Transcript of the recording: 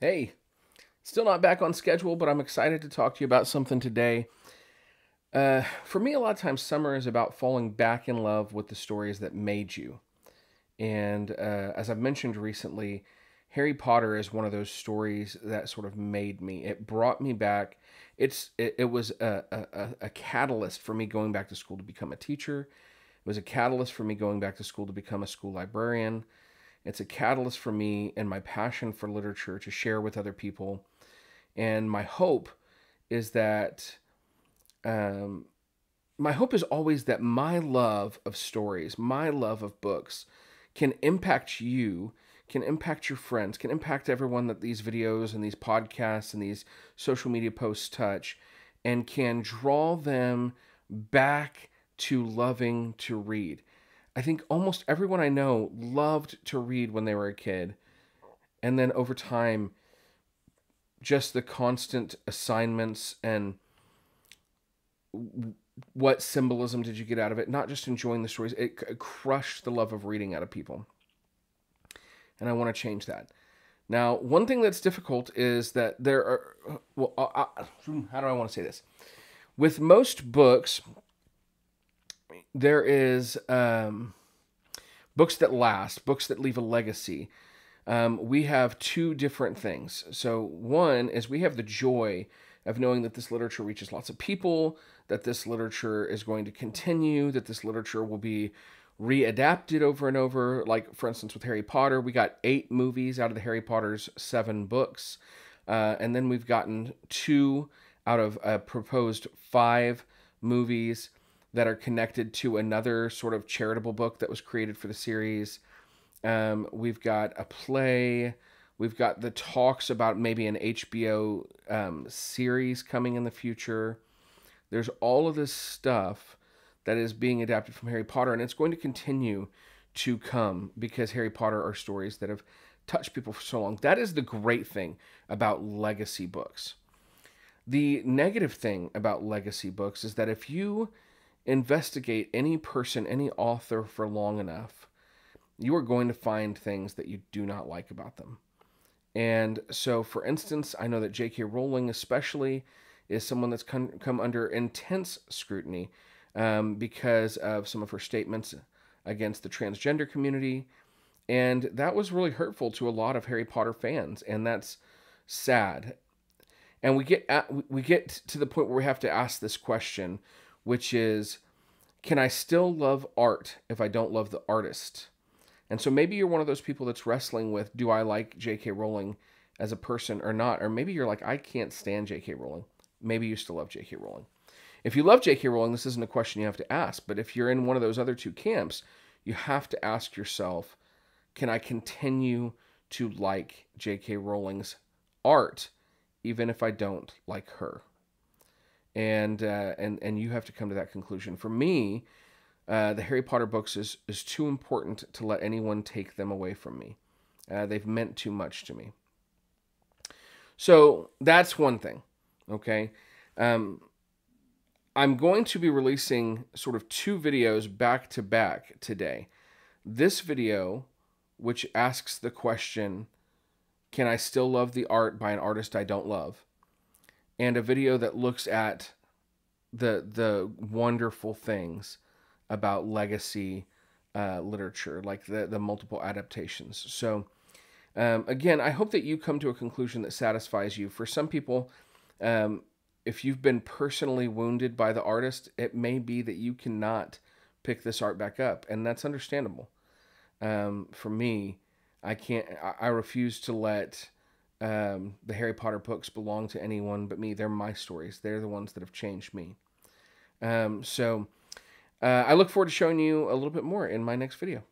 Hey, still not back on schedule, but I'm excited to talk to you about something today. For me, a lot of times, summer is about falling back in love with the stories that made you. And as I've mentioned recently, Harry Potter is one of those stories that sort of made me. It brought me back. It was a catalyst for me going back to school to become a teacher. It was a catalyst for me going back to school to become a school librarian. It's a catalyst for me and my passion for literature to share with other people. And is that um, my hope is always that my love of stories, my love of books, can impact you, can impact your friends, can impact everyone that these videos and these podcasts and these social media posts touch, and can draw them back to loving to read. I think almost everyone I know loved to read when they were a kid. And then over time, just the constant assignments and what symbolism did you get out of it? Not just enjoying the stories, it crushed the love of reading out of people. And I want to change that. Now, one thing that's difficult is that there are, how do I want to say this? With most books, there is books that last, books that leave a legacy. We have two different things. So, one is we have the joy of knowing that this literature reaches lots of people, that this literature is going to continue, that this literature will be readapted over and over. Like, for instance, with Harry Potter, we got 8 movies out of the Harry Potter's 7 books. And then we've gotten 2 out of a proposed 5 movies that are connected to another sort of charitable book that was created for the series. We've got a play. We've got the talks about maybe an HBO series coming in the future. There's all of this stuff that is being adapted from Harry Potter, and it's going to continue to come because Harry Potter are stories that have touched people for so long. That is the great thing about legacy books. The negative thing about legacy books is that if you investigate any person, any author for long enough, you are going to find things that you do not like about them. And so, for instance, I know that J.K. Rowling especially is someone that's come under intense scrutiny because of some of her statements against the transgender community. And that was really hurtful to a lot of Harry Potter fans, and that's sad. And we get to the point where we have to ask this question, which is, can I still love art if I don't love the artist? And so maybe you're one of those people that's wrestling with, do I like J.K. Rowling as a person or not? Or maybe you're like, I can't stand J.K. Rowling. Maybe you still love J.K. Rowling. If you love J.K. Rowling, this isn't a question you have to ask. But if you're in one of those other two camps, you have to ask yourself, can I continue to like J.K. Rowling's art even if I don't like her? And you have to come to that conclusion. For me, the Harry Potter books is too important to let anyone take them away from me. They've meant too much to me. So that's one thing, okay? I'm going to be releasing sort of 2 videos back to back today. This video, which asks the question, can I still love the art by an artist I don't love? And a video that looks at the wonderful things about legacy literature, like the multiple adaptations. So, again, I hope that you come to a conclusion that satisfies you. For some people, if you've been personally wounded by the artist, it may be that you cannot pick this art back up, and that's understandable. For me, I can't. I refuse to let the Harry Potter books belong to anyone but me. They're my stories. They're the ones that have changed me. I look forward to showing you a little bit more in my next video.